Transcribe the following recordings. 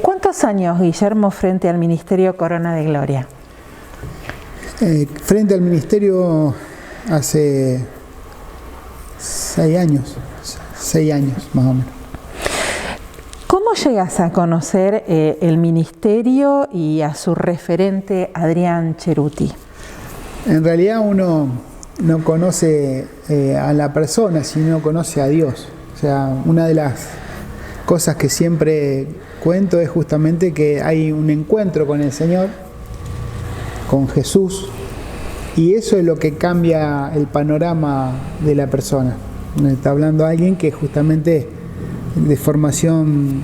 ¿Cuántos años, Guillermo, frente al Ministerio Corona de Gloria? Frente al ministerio hace 6 años más o menos. ¿Cómo llegas a conocer el ministerio y a su referente Adrián Ceruti? En realidad uno no conoce a la persona, sino conoce a Dios. O sea, una de las cosas que siempre cuento es justamente que hay un encuentro con el Señor, con Jesús, y eso es lo que cambia el panorama de la persona. Está hablando alguien que justamente de formación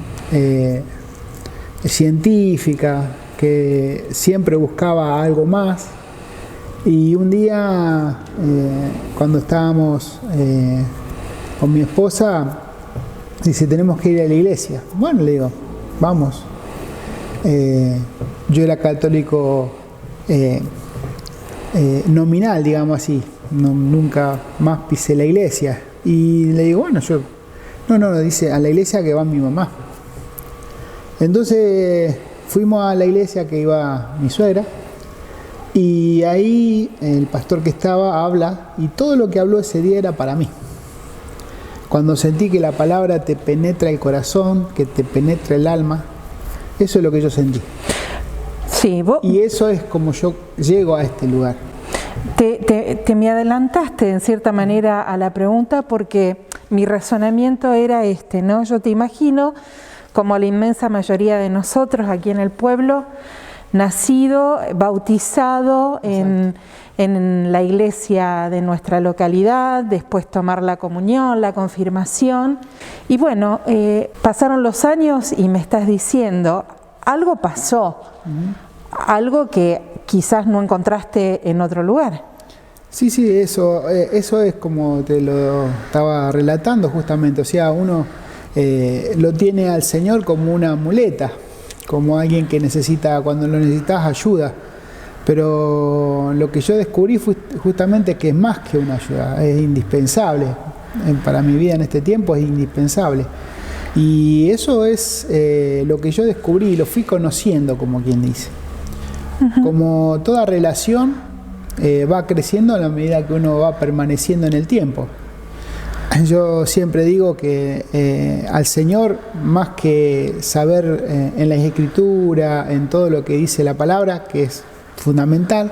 científica, que siempre buscaba algo más, y un día cuando estábamos con mi esposa, dice: tenemos que ir a la iglesia. Bueno, le digo, vamos. Yo era católico nominal, digamos así, nunca más pisé la iglesia, y le digo, bueno, yo no, dice, a la iglesia que va mi mamá. Entonces fuimos a la iglesia que iba mi suegra, y ahí el pastor que estaba habla, y todo lo que habló ese día era para mí. Cuando sentí que la palabra te penetra el corazón, que te penetra el alma, eso es lo que yo sentí. Sí, vos... Y eso es como yo llego a este lugar. Te me adelantaste en cierta manera a la pregunta, porque mi razonamiento era este, ¿no? Yo te imagino, como la inmensa mayoría de nosotros aquí en el pueblo, nacido, bautizado en la iglesia de nuestra localidad, después tomar la comunión, la confirmación, y bueno, pasaron los años y me estás diciendo, algo pasó, algo que quizás no encontraste en otro lugar. Sí, eso es como te lo estaba relatando justamente, o sea, uno lo tiene al Señor como una muleta, como alguien que necesita, cuando lo necesitas, ayuda. Pero lo que yo descubrí fue justamente que es más que una ayuda, es indispensable. Para mi vida en este tiempo es indispensable. Y eso es lo que yo descubrí y lo fui conociendo, como quien dice. Como toda relación va creciendo a la medida que uno va permaneciendo en el tiempo. Yo siempre digo que al Señor, más que saber en la Escritura, en todo lo que dice la palabra, que es fundamental,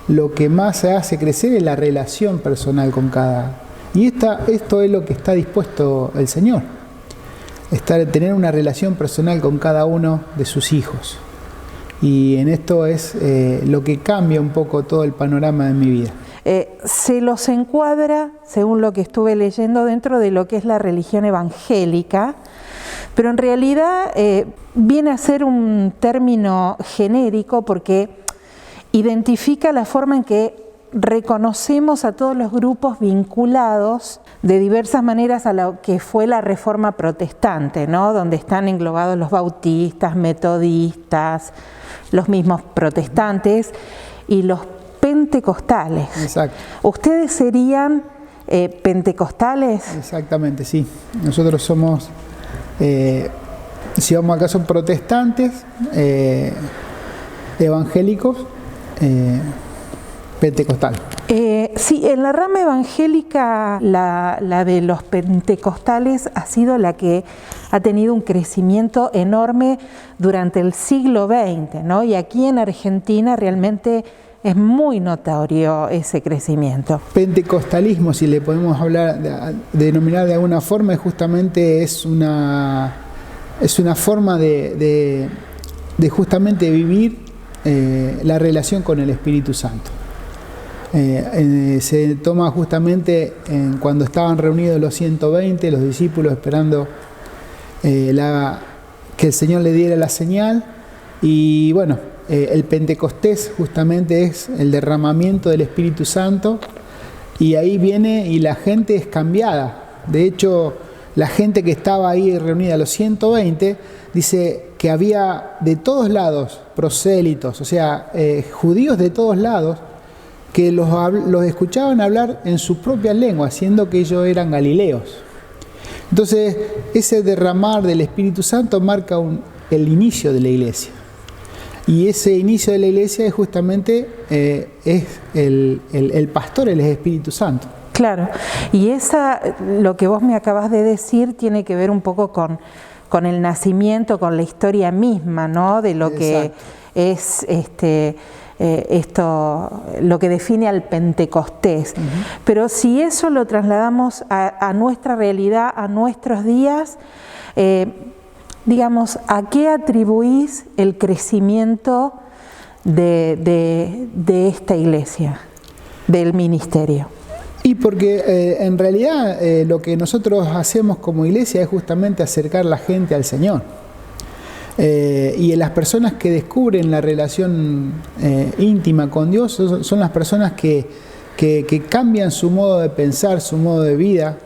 lo que más se hace crecer es la relación personal con cada. Y esto es lo que está dispuesto el Señor, tener una relación personal con cada uno de sus hijos. Y en esto es lo que cambia un poco todo el panorama de mi vida. Se los encuadra, según lo que estuve leyendo, dentro de lo que es la religión evangélica, pero en realidad viene a ser un término genérico porque identifica la forma en que reconocemos a todos los grupos vinculados de diversas maneras a lo que fue la Reforma Protestante, ¿no? Donde están englobados los bautistas, metodistas, los mismos protestantes y los pentecostales. Exacto. ¿Ustedes serían pentecostales? Exactamente, sí. Nosotros somos, si vamos acá, son protestantes, evangélicos, pentecostal. Sí, en la rama evangélica la de los pentecostales ha sido la que ha tenido un crecimiento enorme durante el siglo XX, ¿no? Y aquí en Argentina realmente es muy notorio ese crecimiento. Pentecostalismo, si le podemos hablar, denominar de alguna forma, justamente es una forma de justamente vivir la relación con el Espíritu Santo. Se toma justamente cuando estaban reunidos los 120, los discípulos esperando que el Señor le diera la señal, y bueno, el Pentecostés justamente es el derramamiento del Espíritu Santo, y ahí viene y la gente es cambiada. De hecho, la gente que estaba ahí reunida, los 120, dice que había de todos lados prosélitos, o sea, judíos de todos lados, que los escuchaban hablar en su propia lengua, siendo que ellos eran galileos. Entonces, ese derramar del Espíritu Santo marca el inicio de la iglesia. Y ese inicio de la iglesia es justamente el pastor, el Espíritu Santo. Claro, y lo que vos me acabas de decir tiene que ver un poco con el nacimiento, con la historia misma, ¿no? De lo que es lo que define al Pentecostés. Pero si eso lo trasladamos a nuestra realidad, a nuestros días, digamos, ¿a qué atribuís el crecimiento de esta iglesia, del ministerio? Y porque en realidad lo que nosotros hacemos como iglesia es justamente acercar la gente al Señor. Y en las personas que descubren la relación íntima con Dios son las personas que cambian su modo de pensar, su modo de vida,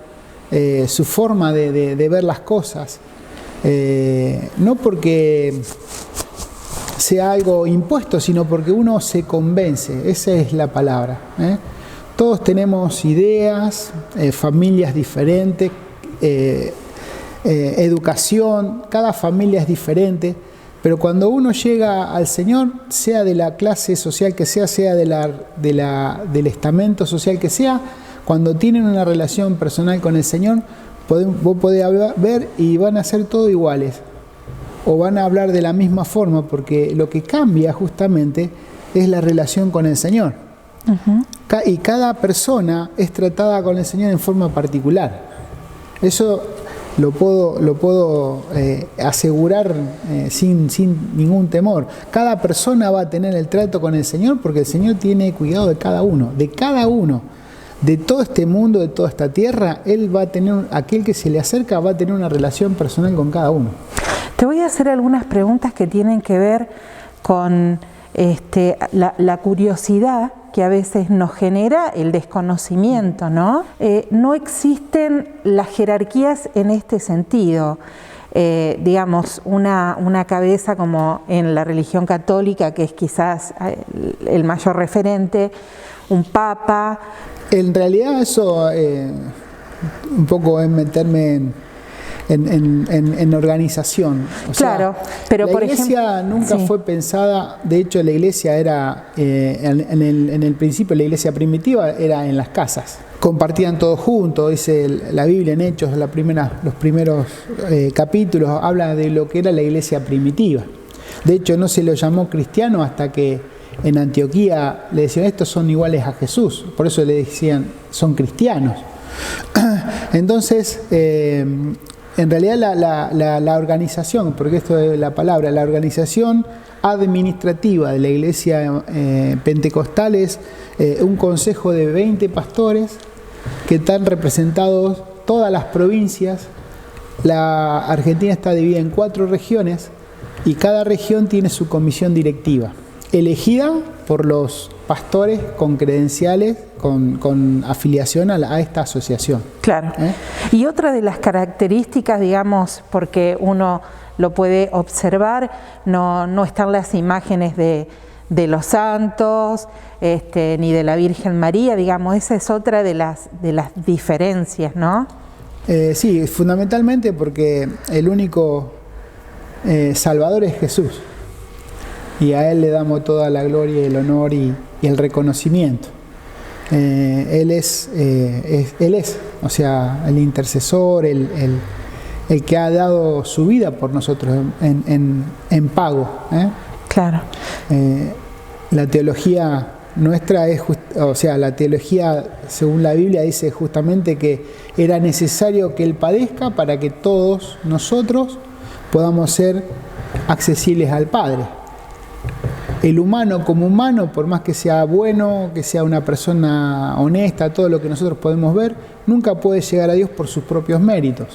su forma de ver las cosas. No porque sea algo impuesto, sino porque uno se convence. Esa es la palabra. Todos tenemos ideas, familias diferentes, educación, cada familia es diferente, pero cuando uno llega al Señor, sea de la clase social que sea del estamento social que sea, cuando tienen una relación personal con el Señor, vos podés ver y van a ser todos iguales, o van a hablar de la misma forma, porque lo que cambia justamente es la relación con el Señor. Y cada persona es tratada con el Señor en forma particular. Eso lo puedo asegurar sin ningún temor. Cada persona va a tener el trato con el Señor porque el Señor tiene cuidado de cada uno, de todo este mundo, de toda esta tierra. Él va a tener, aquel que se le acerca va a tener una relación personal con cada uno. Te voy a hacer algunas preguntas que tienen que ver con la curiosidad que a veces nos genera el desconocimiento, ¿no? No existen las jerarquías en este sentido. Digamos, una cabeza como en la religión católica, que es quizás el mayor referente, un papa. En realidad eso un poco es meterme en organización. Claro, pero la iglesia nunca fue pensada. De hecho, la iglesia era en el principio, la iglesia primitiva era en las casas. Compartían todos juntos. Dice la Biblia en Hechos, los primeros capítulos habla de lo que era la iglesia primitiva. De hecho, no se lo llamó cristiano hasta que en Antioquía le decían, estos son iguales a Jesús. Por eso le decían, son cristianos. Entonces, en realidad la organización, porque esto es la palabra, la organización administrativa de la iglesia pentecostal es un consejo de 20 pastores que están representados todas las provincias. La Argentina está dividida en 4 regiones y cada región tiene su comisión directiva, elegida por los pastores con credenciales, con afiliación a esta asociación. Claro. Y otra de las características, digamos, porque uno lo puede observar, no están las imágenes de los santos, ni de la Virgen María, digamos, esa es otra de las diferencias, ¿no? Sí, fundamentalmente porque el único Salvador es Jesús. Y a Él le damos toda la gloria y el honor y el reconocimiento. Él es, o sea, el intercesor, el que ha dado su vida por nosotros en pago. Claro. La teología nuestra es, o sea, la teología según la Biblia dice justamente que era necesario que Él padezca para que todos nosotros podamos ser accesibles al Padre. El humano como humano, por más que sea bueno, que sea una persona honesta, todo lo que nosotros podemos ver, nunca puede llegar a Dios por sus propios méritos.